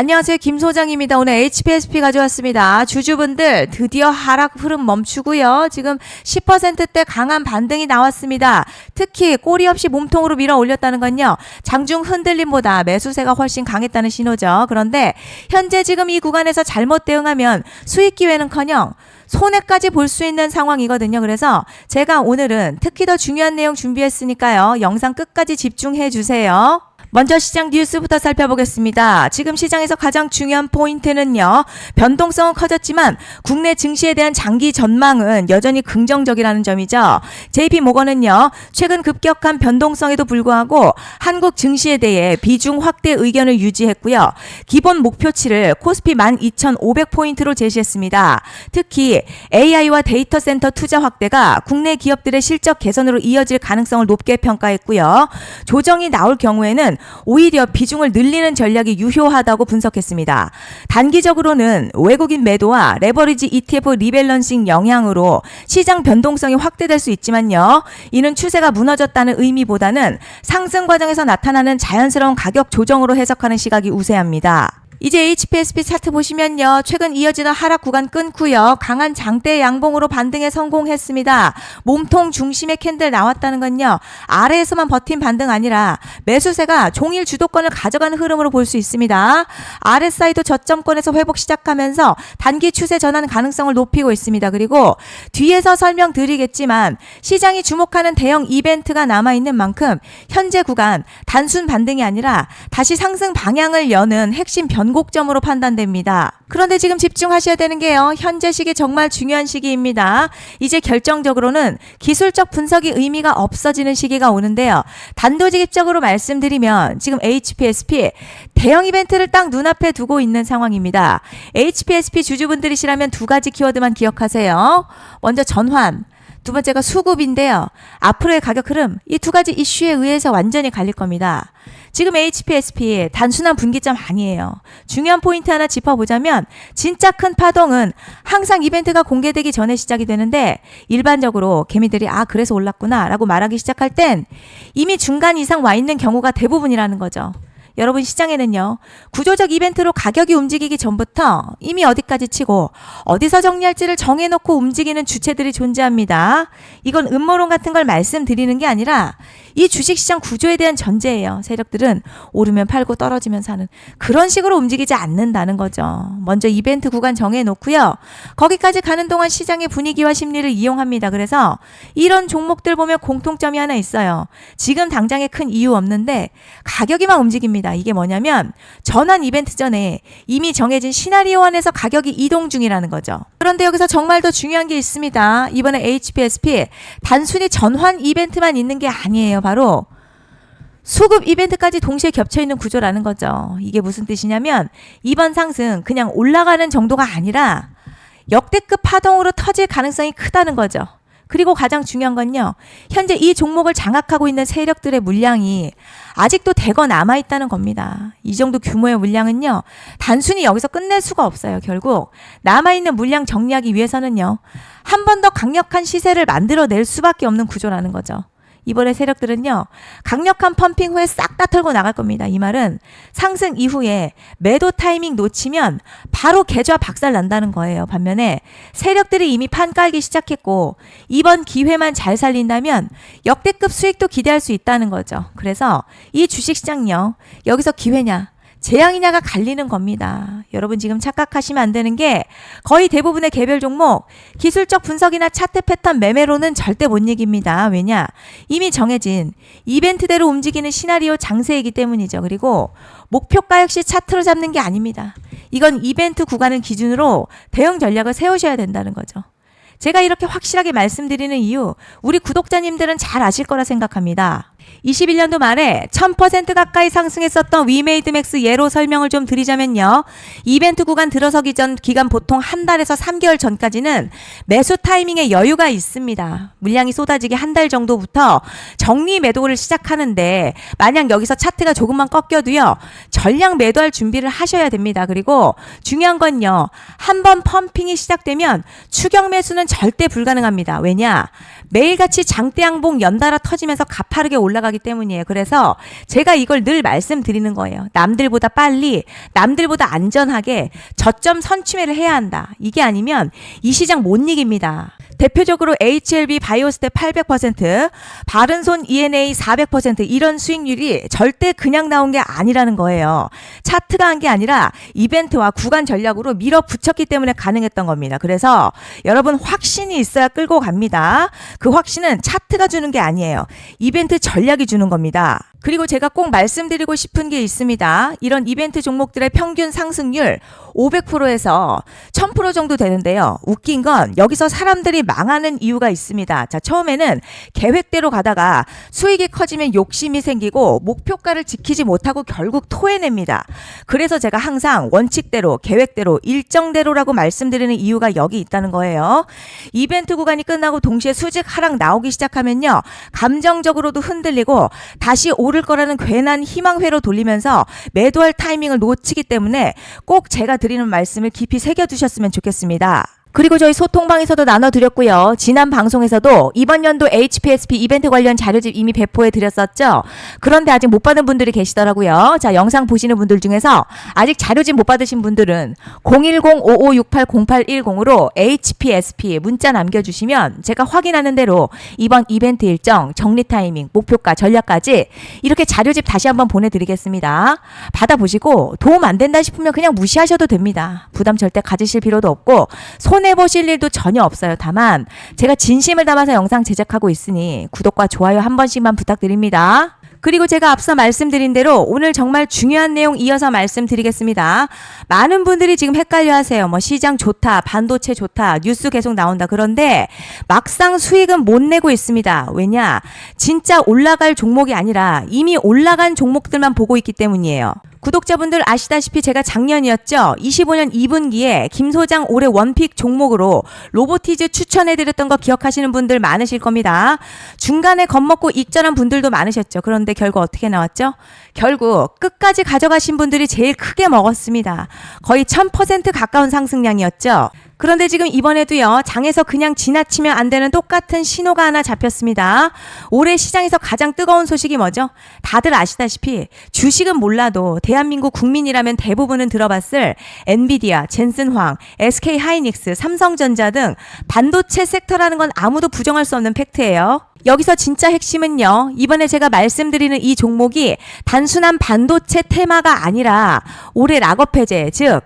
안녕하세요. 김 소장입니다. 오늘 HPSP 가져왔습니다. 주주분들 드디어 하락 흐름 멈추고요. 지금 10%대 강한 반등이 나왔습니다. 특히 꼬리 없이 몸통으로 밀어 올렸다는 건요. 장중 흔들림보다 매수세가 훨씬 강했다는 신호죠. 그런데 현재 지금 이 구간에서 잘못 대응하면 수익 기회는커녕 손해까지 볼 수 있는 상황이거든요. 그래서 제가 오늘은 특히 더 중요한 내용 준비했으니까요. 영상 끝까지 집중해 주세요. 먼저 시장 뉴스부터 살펴보겠습니다. 지금 시장에서 가장 중요한 포인트는요. 변동성은 커졌지만 국내 증시에 대한 장기 전망은 여전히 긍정적이라는 점이죠. JP모건은요. 최근 급격한 변동성에도 불구하고 한국 증시에 대해 비중 확대 의견을 유지했고요. 기본 목표치를 코스피 12,500포인트로 제시했습니다. 특히 AI와 데이터 센터 투자 확대가 국내 기업들의 실적 개선으로 이어질 가능성을 높게 평가했고요. 조정이 나올 경우에는 오히려 비중을 늘리는 전략이 유효하다고 분석했습니다. 단기적으로는 외국인 매도와 레버리지 ETF 리밸런싱 영향으로 시장 변동성이 확대될 수 있지만요. 이는 추세가 무너졌다는 의미보다는 상승 과정에서 나타나는 자연스러운 가격 조정으로 해석하는 시각이 우세합니다. 이제 HPSP 차트 보시면요. 최근 이어지는 하락 구간 끊고요. 강한 장대 양봉으로 반등에 성공했습니다. 몸통 중심의 캔들 나왔다는 건요. 아래에서만 버틴 반등 아니라 매수세가 종일 주도권을 가져가는 흐름으로 볼 수 있습니다. RSI도 저점권에서 회복 시작하면서 단기 추세 전환 가능성을 높이고 있습니다. 그리고 뒤에서 설명드리겠지만 시장이 주목하는 대형 이벤트가 남아있는 만큼 현재 구간 단순 반등이 아니라 다시 상승 방향을 여는 핵심 변곡점으로 판단됩니다. 그런데 지금 집중하셔야 되는 게요. 현재 시기 정말 중요한 시기입니다. 이제 결정적으로는 기술적 분석이 의미가 없어지는 시기가 오는데요. 단도직입적으로 말씀드리면 지금 HPSP 대형 이벤트를 딱 눈앞에 두고 있는 상황입니다. HPSP 주주분들이시라면 두 가지 키워드만 기억하세요. 먼저 전환, 두 번째가 수급인데요. 앞으로의 가격 흐름, 이 두 가지 이슈에 의해서 완전히 갈릴 겁니다. 지금 HPSP 단순한 분기점 아니에요. 중요한 포인트 하나 짚어보자면 진짜 큰 파동은 항상 이벤트가 공개되기 전에 시작이 되는데 일반적으로 개미들이 그래서 올랐구나 라고 말하기 시작할 땐 이미 중간 이상 와 있는 경우가 대부분이라는 거죠. 여러분 시장에는요. 구조적 이벤트로 가격이 움직이기 전부터 이미 어디까지 치고 어디서 정리할지를 정해놓고 움직이는 주체들이 존재합니다. 이건 음모론 같은 걸 말씀드리는 게 아니라 이 주식시장 구조에 대한 전제예요. 세력들은 오르면 팔고 떨어지면 사는 그런 식으로 움직이지 않는다는 거죠. 먼저 이벤트 구간 정해놓고요. 거기까지 가는 동안 시장의 분위기와 심리를 이용합니다. 그래서 이런 종목들 보면 공통점이 하나 있어요. 지금 당장에 큰 이유 없는데 가격이 막 움직입니다. 이게 뭐냐면 전환 이벤트 전에 이미 정해진 시나리오 안에서 가격이 이동 중이라는 거죠. 그런데 여기서 정말 더 중요한 게 있습니다. 이번에 HPSP 단순히 전환 이벤트만 있는 게 아니에요. 바로 수급 이벤트까지 동시에 겹쳐있는 구조라는 거죠. 이게 무슨 뜻이냐면 이번 상승 그냥 올라가는 정도가 아니라 역대급 파동으로 터질 가능성이 크다는 거죠. 그리고 가장 중요한 건요. 현재 이 종목을 장악하고 있는 세력들의 물량이 아직도 대거 남아있다는 겁니다. 이 정도 규모의 물량은요. 단순히 여기서 끝낼 수가 없어요. 결국 남아있는 물량 정리하기 위해서는요. 한 번 더 강력한 시세를 만들어낼 수밖에 없는 구조라는 거죠. 이번에 세력들은요. 강력한 펌핑 후에 싹 다 털고 나갈 겁니다. 이 말은 상승 이후에 매도 타이밍 놓치면 바로 계좌 박살 난다는 거예요. 반면에 세력들이 이미 판 깔기 시작했고 이번 기회만 잘 살린다면 역대급 수익도 기대할 수 있다는 거죠. 그래서 이 주식시장요. 여기서 기회냐 재앙이냐가 갈리는 겁니다. 여러분 지금 착각하시면 안 되는 게 거의 대부분의 개별 종목 기술적 분석이나 차트 패턴 매매로는 절대 못 이깁니다. 왜냐? 이미 정해진 이벤트대로 움직이는 시나리오 장세이기 때문이죠. 그리고 목표가 역시 차트로 잡는 게 아닙니다. 이건 이벤트 구간을 기준으로 대응 전략을 세우셔야 된다는 거죠. 제가 이렇게 확실하게 말씀드리는 이유 우리 구독자님들은 잘 아실 거라 생각합니다. 21년도 말에 1000% 가까이 상승했었던 위메이드맥스 예로 설명을 좀 드리자면요. 이벤트 구간 들어서기 전 기간 보통 한 달에서 3개월 전까지는 매수 타이밍에 여유가 있습니다. 물량이 쏟아지기 한 달 정도부터 정리 매도를 시작하는데 만약 여기서 차트가 조금만 꺾여도요. 전량 매도할 준비를 하셔야 됩니다. 그리고 중요한 건요. 한번 펌핑이 시작되면 추격 매수는 절대 불가능합니다. 왜냐? 매일같이 장대양봉 연달아 터지면서 가파르게 올라가기 때문이에요. 그래서 제가 이걸 늘 말씀드리는 거예요. 남들보다 빨리, 남들보다 안전하게 저점 선취매를 해야 한다. 이게 아니면 이 시장 못 이깁니다. 대표적으로 HLB 바이오스텝 800%, 바른손 ENA 400% 이런 수익률이 절대 그냥 나온 게 아니라는 거예요. 차트가 한 게 아니라 이벤트와 구간 전략으로 밀어붙였기 때문에 가능했던 겁니다. 그래서 여러분 확신이 있어야 끌고 갑니다. 그 확신은 차트가 주는 게 아니에요. 이벤트 전략이 주는 겁니다. 그리고 제가 꼭 말씀드리고 싶은 게 있습니다. 이런 이벤트 종목들의 평균 상승률 500%에서 1000% 정도 되는데요. 웃긴 건 여기서 사람들이 망하는 이유가 있습니다. 자, 처음에는 계획대로 가다가 수익이 커지면 욕심이 생기고 목표가를 지키지 못하고 결국 토해냅니다. 그래서 제가 항상 원칙대로, 계획대로, 일정대로라고 말씀드리는 이유가 여기 있다는 거예요. 이벤트 구간이 끝나고 동시에 수직 하락 나오기 시작하면요. 감정적으로도 흔들리고 다시 오를 거라는 괜한 희망회로 돌리면서 매도할 타이밍을 놓치기 때문에 꼭 제가 드리는 말씀을 깊이 새겨두셨으면 좋겠습니다. 그리고 저희 소통방에서도 나눠드렸고요. 지난 방송에서도 이번 연도 HPSP 이벤트 관련 자료집 이미 배포해 드렸었죠. 그런데 아직 못 받은 분들이 계시더라고요. 자, 영상 보시는 분들 중에서 아직 자료집 못 받으신 분들은 010-5568-0810으로 HPSP 문자 남겨주시면 제가 확인하는 대로 이번 이벤트 일정, 정리 타이밍, 목표가, 전략까지 이렇게 자료집 다시 한번 보내드리겠습니다. 받아보시고 도움 안 된다 싶으면 그냥 무시하셔도 됩니다. 부담 절대 가지실 필요도 없고 손해보실 일도 전혀 없어요. 다만 제가 진심을 담아서 영상 제작하고 있으니 구독과 좋아요 한 번씩만 부탁드립니다. 그리고 제가 앞서 말씀드린 대로 오늘 정말 중요한 내용 이어서 말씀드리겠습니다. 많은 분들이 지금 헷갈려 하세요. 뭐 시장 좋다, 반도체 좋다, 뉴스 계속 나온다. 그런데 막상 수익은 못 내고 있습니다. 왜냐? 진짜 올라갈 종목이 아니라 이미 올라간 종목들만 보고 있기 때문이에요. 구독자분들 아시다시피 제가 작년이었죠. 25년 2분기에 김 소장 올해 원픽 종목으로 로보티즈 추천해드렸던 거 기억하시는 분들 많으실 겁니다. 중간에 겁먹고 익절한 분들도 많으셨죠. 그런데 결국 어떻게 나왔죠? 결국 끝까지 가져가신 분들이 제일 크게 먹었습니다. 거의 1000% 가까운 상승량이었죠. 그런데 지금 이번에도요, 장에서 그냥 지나치면 안 되는 똑같은 신호가 하나 잡혔습니다. 올해 시장에서 가장 뜨거운 소식이 뭐죠? 다들 아시다시피 주식은 몰라도 대한민국 국민이라면 대부분은 들어봤을 엔비디아, 젠슨황, SK하이닉스, 삼성전자 등 반도체 섹터라는 건 아무도 부정할 수 없는 팩트예요. 여기서 진짜 핵심은요, 이번에 제가 말씀드리는 이 종목이 단순한 반도체 테마가 아니라 올해 락업 해제, 즉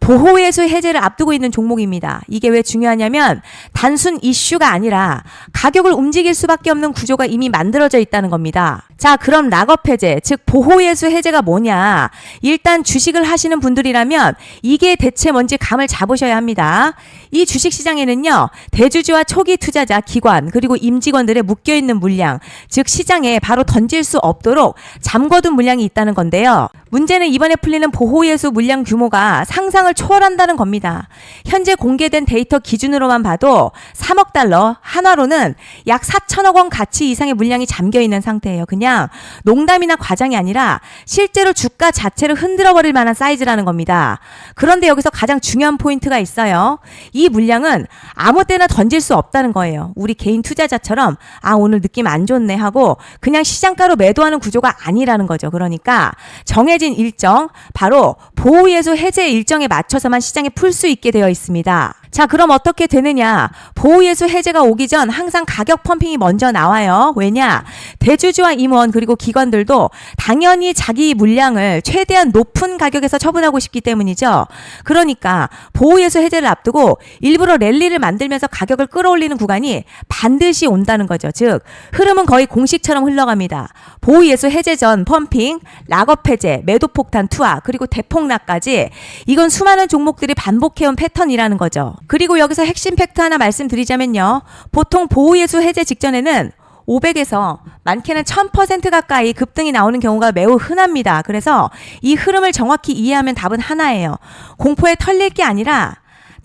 보호예수 해제를 앞두고 있는 종목입니다. 이게 왜 중요하냐면 단순 이슈가 아니라 가격을 움직일 수밖에 없는 구조가 이미 만들어져 있다는 겁니다. 자, 그럼 락업 해제, 즉 보호예수 해제가 뭐냐? 일단 주식을 하시는 분들이라면 이게 대체 뭔지 감을 잡으셔야 합니다. 이 주식시장에는요, 대주주와 초기 투자자, 기관, 그리고 임직원들의 묶여있는 물량, 즉 시장에 바로 던질 수 없도록 잠궈둔 물량이 있다는 건데요. 문제는 이번에 풀리는 보호예수 물량 규모가 상상을 초월한다는 겁니다. 현재 공개된 데이터 기준으로만 봐도 3억 달러, 한화로는 약 4천억 원 가치 이상의 물량이 잠겨있는 상태예요. 그냥 농담이나 과장이 아니라 실제로 주가 자체를 흔들어버릴 만한 사이즈라는 겁니다. 그런데 여기서 가장 중요한 포인트가 있어요. 이 물량은 아무 때나 던질 수 없다는 거예요. 우리 개인 투자자처럼 오늘 느낌 안 좋네 하고 그냥 시장가로 매도하는 구조가 아니라는 거죠. 그러니까 정해진 일정, 바로 보호예수 해제 일정에 맞춰서만 시장에 풀 수 있게 되어 있습니다. 자, 그럼 어떻게 되느냐? 보호예수 해제가 오기 전 항상 가격 펌핑이 먼저 나와요. 왜냐? 대주주와 임원 그리고 기관들도 당연히 자기 물량을 최대한 높은 가격에서 처분하고 싶기 때문이죠. 그러니까 보호예수 해제를 앞두고 일부러 랠리를 만들면서 가격을 끌어올리는 구간이 반드시 온다는 거죠. 즉 흐름은 거의 공식처럼 흘러갑니다. 보호예수 해제 전 펌핑, 락업 해제, 매도 폭탄 투하, 그리고 대폭락까지 이건 수많은 종목들이 반복해온 패턴이라는 거죠. 그리고 여기서 핵심 팩트 하나 말씀드리자면요. 보통 보호예수 해제 직전에는 500에서 많게는 1000% 가까이 급등이 나오는 경우가 매우 흔합니다. 그래서 이 흐름을 정확히 이해하면 답은 하나예요. 공포에 털릴 게 아니라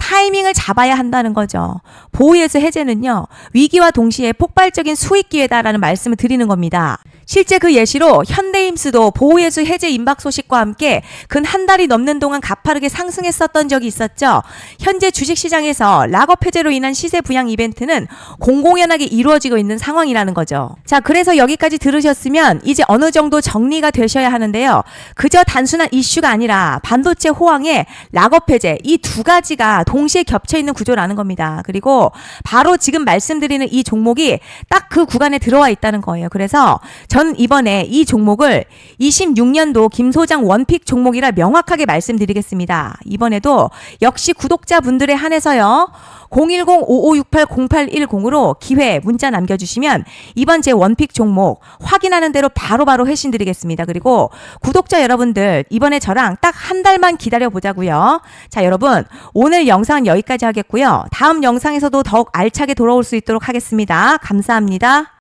타이밍을 잡아야 한다는 거죠. 보호예수 해제는요, 위기와 동시에 폭발적인 수익 기회다라는 말씀을 드리는 겁니다. 실제 그 예시로 현대임스도 보호예수 해제 임박 소식과 함께 근 한 달이 넘는 동안 가파르게 상승했었던 적이 있었죠. 현재 주식시장에서 락업 해제로 인한 시세 부양 이벤트는 공공연하게 이루어지고 있는 상황이라는 거죠. 자, 그래서 여기까지 들으셨으면 이제 어느 정도 정리가 되셔야 하는데요. 그저 단순한 이슈가 아니라 반도체 호황에 락업 해제, 이 두 가지가 동시에 겹쳐 있는 구조라는 겁니다. 그리고 바로 지금 말씀드리는 이 종목이 딱 그 구간에 들어와 있다는 거예요. 그래서 전 이번에 이 종목을 26년도 김 소장 원픽 종목이라 명확하게 말씀드리겠습니다. 이번에도 역시 구독자분들에 한해서요. 010-5568-0810으로 기회 문자 남겨주시면 이번 제 원픽 종목 확인하는 대로 바로바로 회신 드리겠습니다. 그리고 구독자 여러분들 이번에 저랑 딱 한 달만 기다려보자고요. 자, 여러분 오늘 영상은 여기까지 하겠고요. 다음 영상에서도 더욱 알차게 돌아올 수 있도록 하겠습니다. 감사합니다.